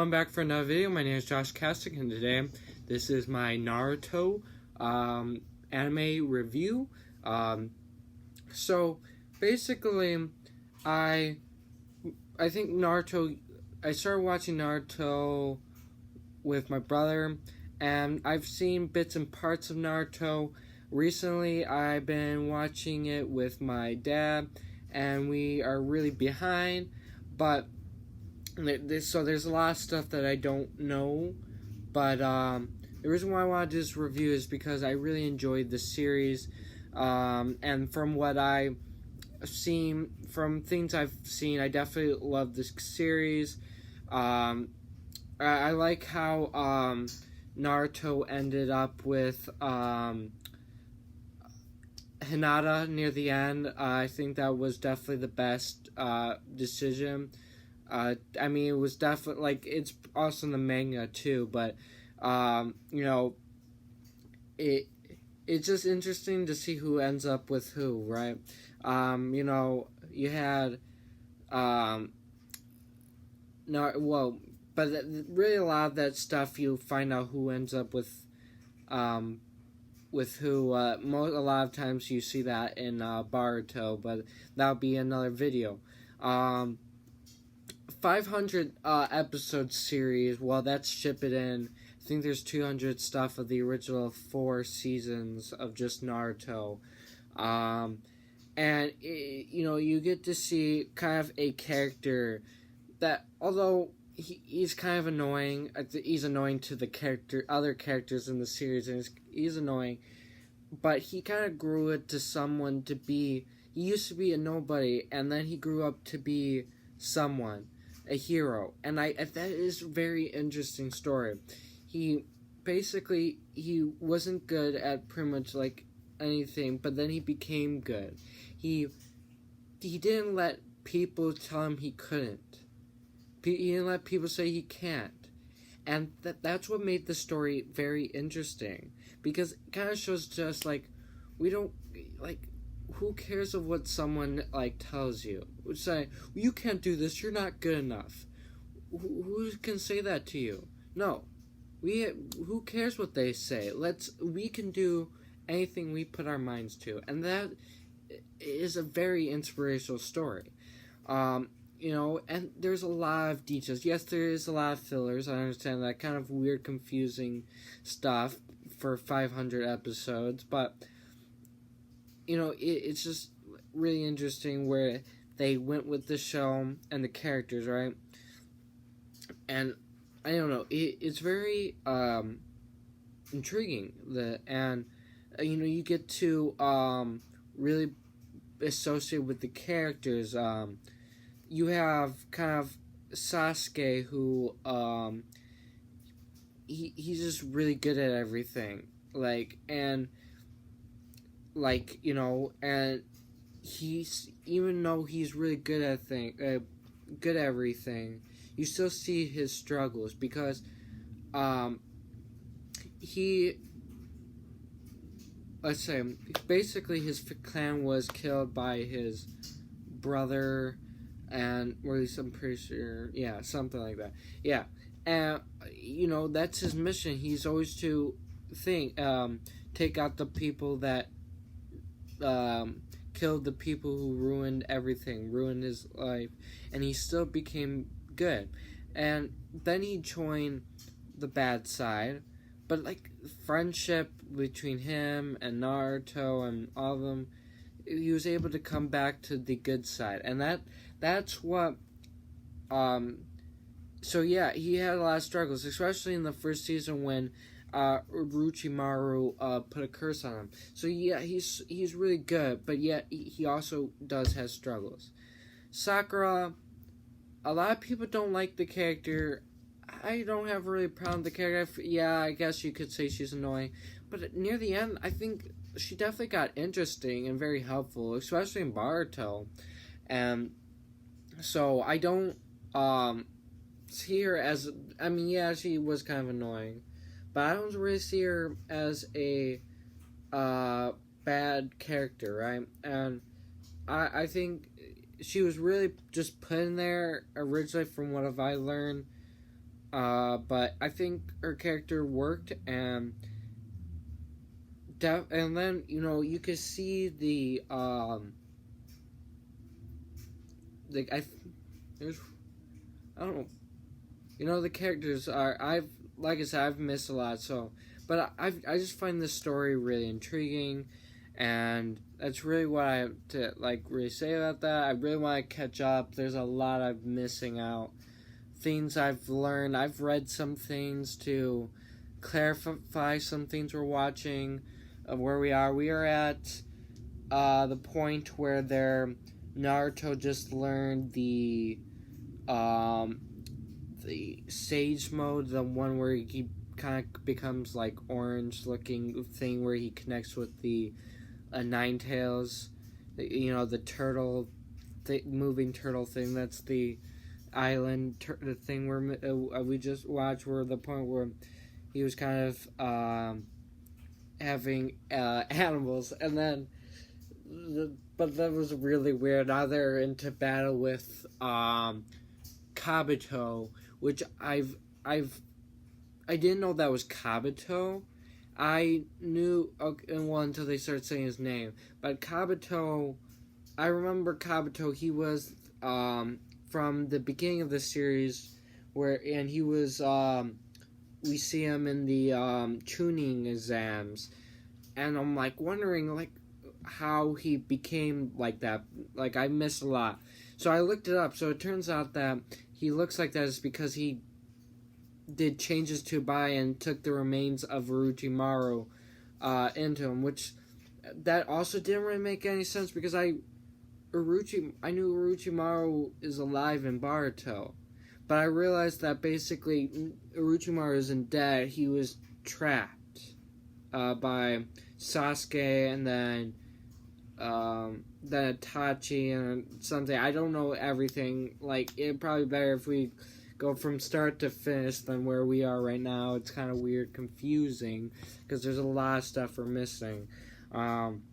I'm back for another video. My name is Josh Kastic, and today this is my Naruto anime review. So basically, I think Naruto. I started watching Naruto with my brother, and I've seen bits and parts of Naruto. Recently, I've been watching it with my dad, and we are really behind, but so there's a lot of stuff that I don't know, but the reason why I wanted to do this review is because I really enjoyed the series, and from what I've seen, from things I've seen, I definitely love this series. I like how Naruto ended up with Hinata near the end. I think that was definitely the best decision. I mean, it was definitely, like, it's also in the manga too, but, it's just interesting to see who ends up with who, right? You had, but really a lot of that stuff, you find out who ends up with who. A lot of times you see that in Boruto, but that'll be another video. 500 episode series. Well, that's Shippuden. I think there's 200 stuff of the original 4 seasons of just Naruto. And you get to see kind of a character that, although he's kind of annoying, he's annoying to the other characters in the series, and he's annoying, but he kind of grew into someone to be. He used to be a nobody, and then he grew up to be someone, a hero, and that is a very interesting story. He wasn't good at pretty much like anything, but then he became good. He didn't let people tell him he couldn't. He didn't let people say he can't, and that's what made the story very interesting, because it kind of shows just like we don't like. Who cares of what someone tells you? Would say, well, you can't do this. You're not good enough. Who can say that to you? No, who cares what they say? We can do anything we put our minds to, and that is a very inspirational story. And there's a lot of details. Yes, there is a lot of fillers. I understand that kind of weird, confusing stuff for 500 episodes, but it's just really interesting where they went with the show and the characters, right? And I don't know, it's very intriguing. You get to really associate with the characters. You have kind of Sasuke, who he's just really good at everything, and he's, even though he's really good at everything, you still see his struggles, because let's say, basically his clan was killed by his brother, and, or at least I'm pretty sure, yeah, something like that, yeah, and that's his mission. He's always to take out the people that killed the people who ruined everything, ruined his life, and he still became good. And then he joined the bad side, but friendship between him and Naruto and all of them, he was able to come back to the good side, and that's what. So yeah, he had a lot of struggles, especially in the first season when Orochimaru put a curse on him. So yeah, he's really good, but yet he also has struggles. Sakura, a lot of people don't like the character. I don't have really a problem with the character. Yeah, I guess you could say she's annoying, but near the end, I think she definitely got interesting and very helpful, especially in Boruto. And so I don't see her as, I mean, yeah, she was kind of annoying, but I don't really see her as a bad character, right? And I think she was really just put in there originally, from what have I learned, But I think her character worked, and then you could see I there's I don't know, the characters are like I said, I've missed a lot, so but I just find this story really intriguing, and that's really what I have to really say about that. I really want to catch up. There's a lot I'm missing out. Things I've learned. I've read some things to clarify some things we're watching, of where we are. We are at the point where Naruto just learned the Sage mode, the one where he kind of becomes like orange looking thing where he connects with the Nine Tails, the turtle, moving turtle thing. That's the island the thing where we just watched, where the point where he was kind of having animals, and then but that was really weird. Now they're into battle with Kabuto, which I didn't know that was Kabuto. I knew until they started saying his name. But Kabuto, I remember Kabuto. He was from the beginning of the series, and he was we see him in the tuning exams, and I'm wondering how he became like that. I missed a lot, so I looked it up. So it turns out that he looks like that is because he did changes to Bai and took the remains of Orochimaru into him, which that also didn't really make any sense because I knew Orochimaru is alive in Boruto, but I realized that basically Orochimaru isn't dead. He was trapped by Sasuke and then Itachi and something. I don't know everything. It'd probably be better if we go from start to finish than where we are right now. It's kind of weird, confusing, because there's a lot of stuff we're missing. And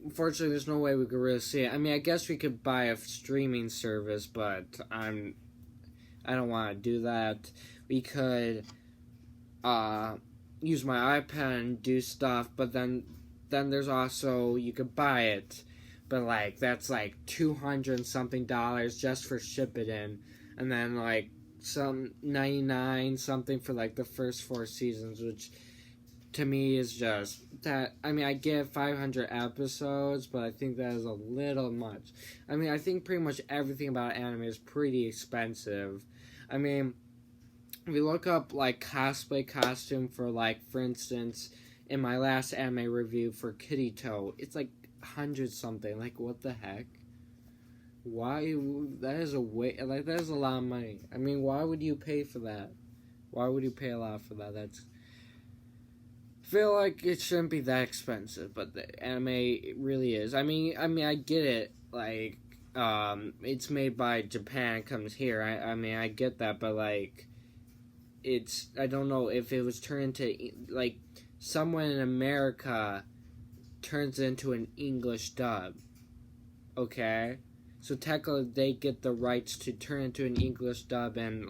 unfortunately, there's no way we could really see it. I mean, I guess we could buy a streaming service, but I don't want to do that. We could use my iPad and do stuff, but then there's also, you could buy it, but that's $200 and something just for Shippuden, and then some 99 something for the first 4 seasons, which to me is just that. I mean, I get 500 episodes, but I think that is a little much. I mean, I think pretty much everything about anime is pretty expensive. I mean, if you look up cosplay costume for instance, in my last anime review for Kirito, it's 100 something. What the heck? Why? That is that is a lot of money. I mean, why would you pay for that? Why would you pay a lot for that? I feel like it shouldn't be that expensive, but the anime really is. I mean, I get it. It's made by Japan, comes here. I mean, I get that, but it's, I don't know if it was turned into someone in America turns into an English dub. Okay? So technically they get the rights to turn into an English dub and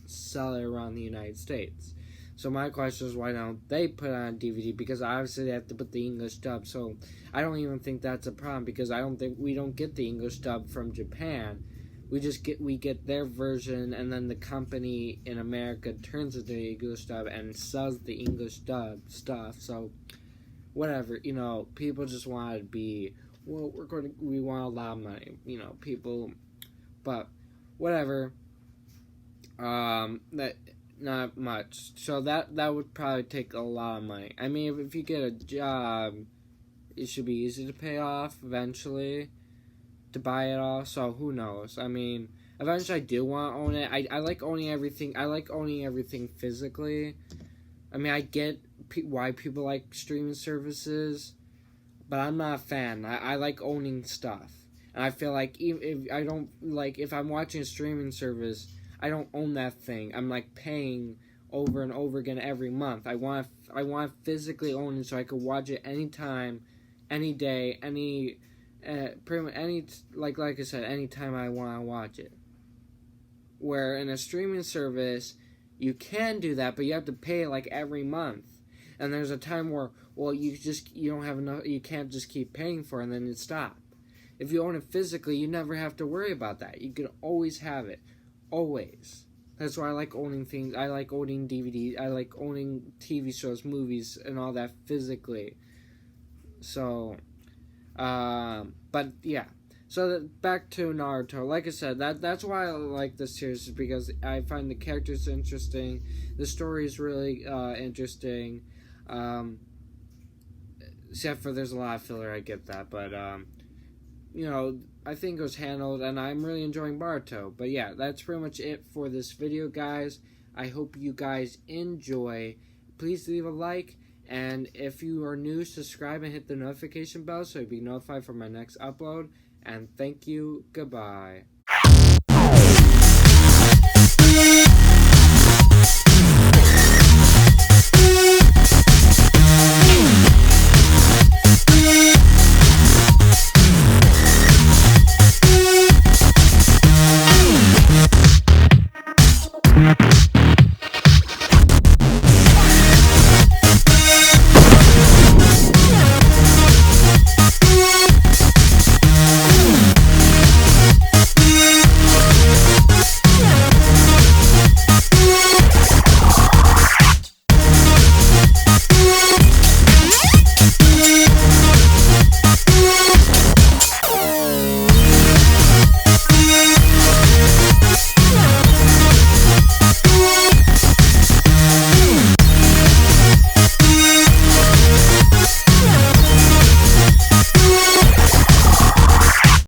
sell it around the United States. So my question is, why don't they put it on DVD? Because obviously they have to put the English dub. So I don't even think that's a problem, because I don't think we don't get the English dub from Japan. We get their version, and then the company in America turns it to the English dub and sells the English dub stuff. So whatever, people just want to be, well, we want a lot of money, people, but whatever. That not much. So that would probably take a lot of money. I mean, if you get a job, it should be easy to pay off eventually, to buy it all. So who knows? I mean, eventually I do want to own it. I like owning everything. I like owning everything physically. I mean, I get why people like streaming services, but I'm not a fan. I like owning stuff, and I feel like if I'm watching a streaming service, I don't own that thing. I'm paying over and over again every month. I want to physically own it so I could watch it anytime, any day, pretty much like I said, anytime I want to watch it. where in a streaming service, you can do that, but you have to pay like every month. And there's a time where, well, you don't have enough, you can't just keep paying for it and then it stop. If you own it physically, you never have to worry about that. You can always have it. Always. That's why I like owning things. I like owning DVDs. I like owning TV shows, movies, and all that physically. So, but yeah. So back to Naruto. Like I said, that's why I like this series, is because I find the characters interesting. The story is really interesting. Except for there's a lot of filler, I get that. But, you know, I think it was handled, and I'm really enjoying Boruto. But yeah, that's pretty much it for this video, guys. I hope you guys enjoy. Please leave a like, and if you are new, subscribe and hit the notification bell so you'll be notified for my next upload. And thank you. Goodbye.